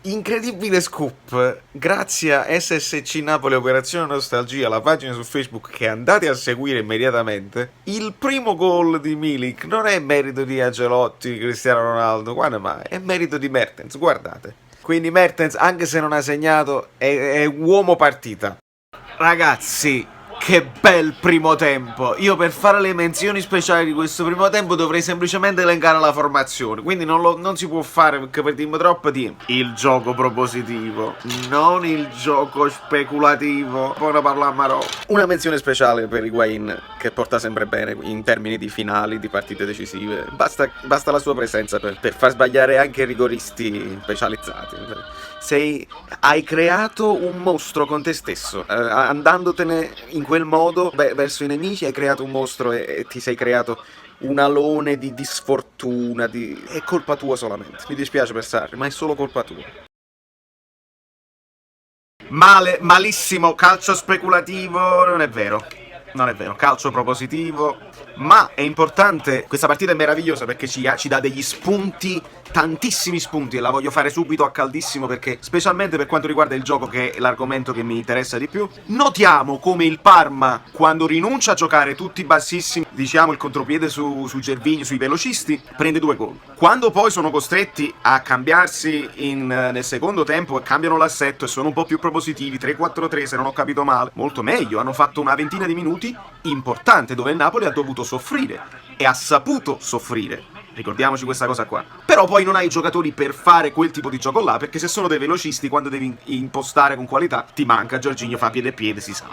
Incredibile scoop, grazie a SSC Napoli Operazione Nostalgia, la pagina su Facebook che andate a seguire immediatamente, il primo gol di Milik non è merito di Ancelotti, Cristiano Ronaldo, guarda, ma è merito di Mertens, guardate. Quindi Mertens, anche se non ha segnato, è uomo partita. Ragazzi, che bel primo tempo! Io per fare le menzioni speciali di questo primo tempo dovrei semplicemente elencare la formazione, quindi non si può fare perché perdiamo troppo tempo. Il gioco propositivo, non il gioco speculativo. Poi ne parliamo a Roma. Una menzione speciale per Higuain, che porta sempre bene in termini di finali, di partite decisive. Basta la sua presenza per far sbagliare anche i rigoristi specializzati. Hai creato un mostro con te stesso, andandotene in quel modo verso i nemici hai creato un mostro e ti sei creato un alone di sfortuna, è colpa tua solamente. Mi dispiace per Sarri, ma è solo colpa tua. Male, malissimo, calcio speculativo, non è vero. Non è vero, calcio propositivo, ma è importante, questa partita è meravigliosa perché ci dà degli spunti, tantissimi spunti, e la voglio fare subito a caldissimo perché, specialmente per quanto riguarda il gioco, che è l'argomento che mi interessa di più, notiamo come il Parma, quando rinuncia a giocare tutti bassissimi, diciamo il contropiede su Gervinho, sui velocisti, prende 2 gol. Quando poi sono costretti a cambiarsi nel secondo tempo e cambiano l'assetto e sono un po' più propositivi, 3-4-3 se non ho capito male, molto meglio, hanno fatto una ventina di minuti importante dove il Napoli ha dovuto soffrire e ha saputo soffrire, ricordiamoci questa cosa qua. Però poi non hai i giocatori per fare quel tipo di gioco là, perché se sono dei velocisti, quando devi impostare con qualità ti manca. Jorginho fa piede e piede, si sa.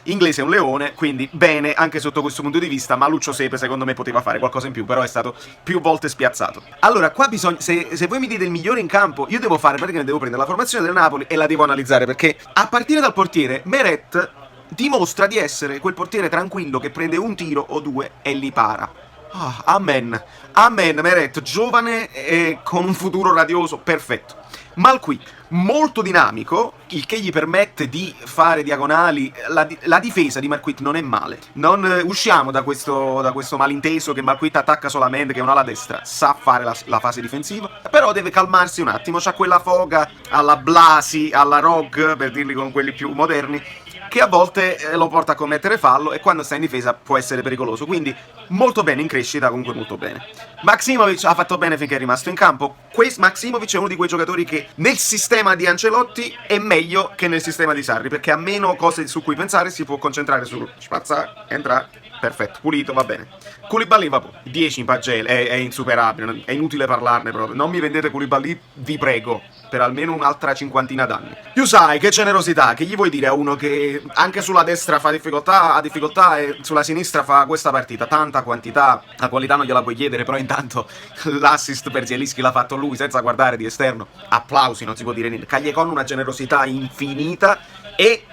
Inglese è un leone, quindi bene anche sotto questo punto di vista, ma Lucio Sepe secondo me poteva fare qualcosa in più, però è stato più volte spiazzato. Allora, qua bisogna, se voi mi dite il migliore in campo, io devo praticamente devo prendere la formazione del Napoli e la devo analizzare, perché a partire dal portiere, Meret dimostra di essere quel portiere tranquillo che prende un tiro o 2 e li para. Amen. Amen, Meret, giovane e con un futuro radioso, perfetto. Malqui, molto dinamico, il che gli permette di fare diagonali. La difesa di Marquit non è male. Non usciamo da questo malinteso che Marquit attacca solamente, che è un'ala destra, sa fare la fase difensiva, però deve calmarsi un attimo, c'ha quella foga alla Blasi, alla Rog, per dirli con quelli più moderni, che a volte lo porta a commettere fallo e quando sta in difesa può essere pericoloso. Quindi molto bene in crescita, comunque molto bene. Maximovic ha fatto bene finché è rimasto in campo. Maximovic è uno di quei giocatori che nel sistema di Ancelotti è meglio che nel sistema di Sarri, perché ha meno cose su cui pensare, si può concentrare sul spazzare, entrare, perfetto, pulito, va bene. Koulibaly, vabbè, 10 in pagelle, è insuperabile, è inutile parlarne proprio. Non mi vendete Koulibaly, vi prego, per almeno un'altra 50 d'anni. Yusai, che generosità, che gli vuoi dire a uno che anche sulla destra ha difficoltà e sulla sinistra fa questa partita? Tanta quantità, la qualità non gliela puoi chiedere, però intanto l'assist per Zielinski l'ha fatto lui senza guardare di esterno. Applausi, non si può dire niente. Cagliecon una generosità infinita e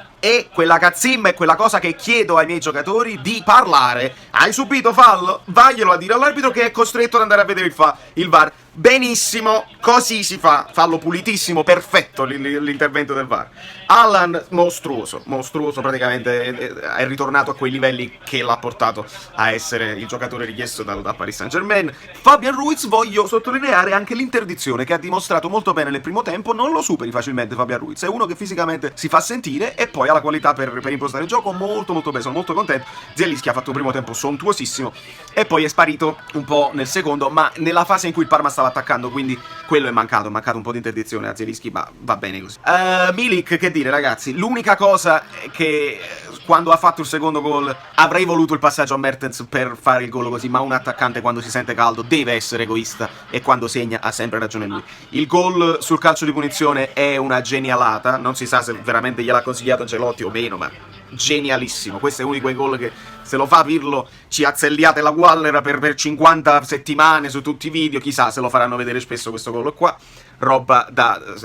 quella cazzimma è quella cosa che chiedo ai miei giocatori di parlare. Hai subito fallo? Vaglielo a dire all'arbitro che è costretto ad andare a vedere il VAR. Benissimo, così si fa. Fallo pulitissimo, perfetto l'intervento del VAR. Alan, mostruoso praticamente, è ritornato a quei livelli che l'ha portato a essere il giocatore richiesto da Paris Saint-Germain. Fabian Ruiz, voglio sottolineare anche l'interdizione che ha dimostrato molto bene nel primo tempo. Non lo superi facilmente Fabian Ruiz, è uno che fisicamente si fa sentire e poi ha la qualità per impostare il gioco molto bene, sono molto contento. Zielinski ha fatto un primo tempo sontuosissimo e poi è sparito un po' nel secondo, ma nella fase in cui il Parma stava attaccando, quindi quello è mancato un po' di interdizione a Zielinski, ma va bene così. Milik, che dire ragazzi, l'unica cosa è che quando ha fatto il secondo gol avrei voluto il passaggio a Mertens per fare il gol così, ma un attaccante quando si sente caldo deve essere egoista e quando segna ha sempre ragione lui. Il gol sul calcio di punizione è una genialata, non si sa se veramente gliel'ha consigliato Ancelotti o meno, ma genialissimo. Questo è uno di quei gol che se lo fa Pirlo ci azzelliate la Waller per 50 settimane su tutti i video, chissà se lo faranno vedere spesso questo gol qua. Roba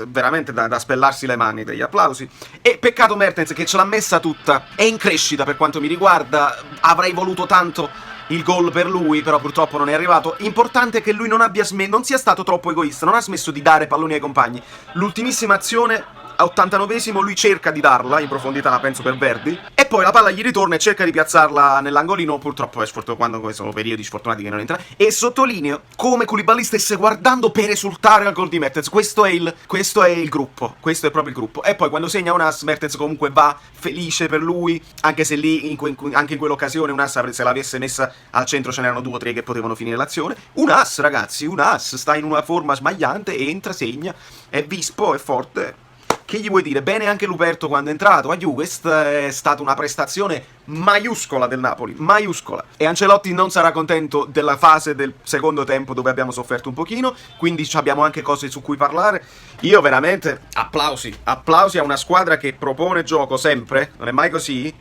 veramente da spellarsi le mani degli applausi. E peccato Mertens che ce l'ha messa tutta, è in crescita per quanto mi riguarda, avrei voluto tanto il gol per lui, però purtroppo non è arrivato. Importante che lui non sia stato troppo egoista, non ha smesso di dare palloni ai compagni. L'ultimissima azione a 89esimo lui cerca di darla in profondità, penso per Verdi, e poi la palla gli ritorna e cerca di piazzarla nell'angolino, purtroppo è sfortunato quando sono periodi sfortunati che non entra, e sottolineo come Koulibaly stesse guardando per esultare al gol di Mertens. Questo è il gruppo, questo è proprio il gruppo. E poi quando segna Unas, Mertens comunque va felice per lui, anche se lì anche in quell'occasione Unas, se l'avesse messa al centro, ce n'erano 2 o 3 che potevano finire l'azione. Unas, ragazzi, Unas sta in una forma smagliante, entra, segna, è vispo, è forte. Che gli vuoi dire? Bene anche Luperto quando è entrato a Juve. Questa è stata una prestazione maiuscola del Napoli, maiuscola. E Ancelotti non sarà contento della fase del secondo tempo dove abbiamo sofferto un pochino, quindi abbiamo anche cose su cui parlare. Io veramente applausi a una squadra che propone gioco sempre, non è mai così.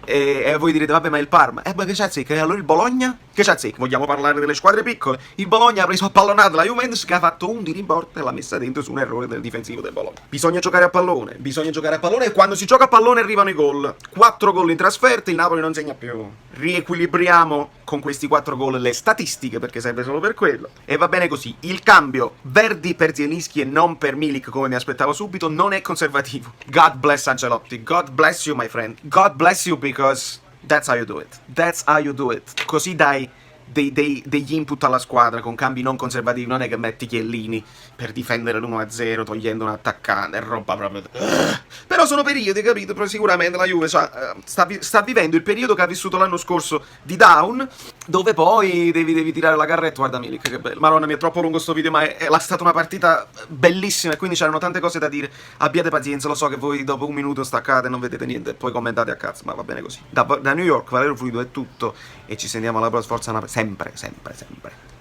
E voi direte, vabbè, ma il Parma? Ma che c'ha zecca? E allora il Bologna? Che c'ha zecca? Vogliamo parlare delle squadre piccole? Il Bologna ha preso a pallonata la Juventus, che ha fatto un tiro in porta e l'ha messa dentro su un errore del difensivo del Bologna. Bisogna giocare a pallone e quando si gioca a pallone arrivano i gol. 4 gol in trasferta, il Napoli non segna più. Riequilibriamo con questi 4 gol le statistiche, perché serve solo per quello. E va bene così. Il cambio Verdi per Zielinski e non per Milik, come mi aspettavo subito, non è conservativo. God bless Ancelotti. God bless you, my friend. God bless you because that's how you do it. That's how you do it. Così dai degli input alla squadra con cambi non conservativi. Non è che metti Chiellini per difendere l'1-0 togliendo un attaccante, è roba proprio. Però sono periodi, capito? Però sicuramente la Juve sta vivendo il periodo che ha vissuto l'anno scorso di down, dove poi devi tirare la carretta. Guarda Milik, che bello. Madonna, mi è troppo lungo sto video, ma è stata una partita bellissima e quindi c'erano tante cose da dire. Abbiate pazienza, lo so che voi dopo un minuto staccate e non vedete niente e poi commentate a cazzo, ma va bene così. Da New York, Valerio Fluido è tutto e ci sentiamo alla prossima. Forza Napoli, sempre, sempre, sempre.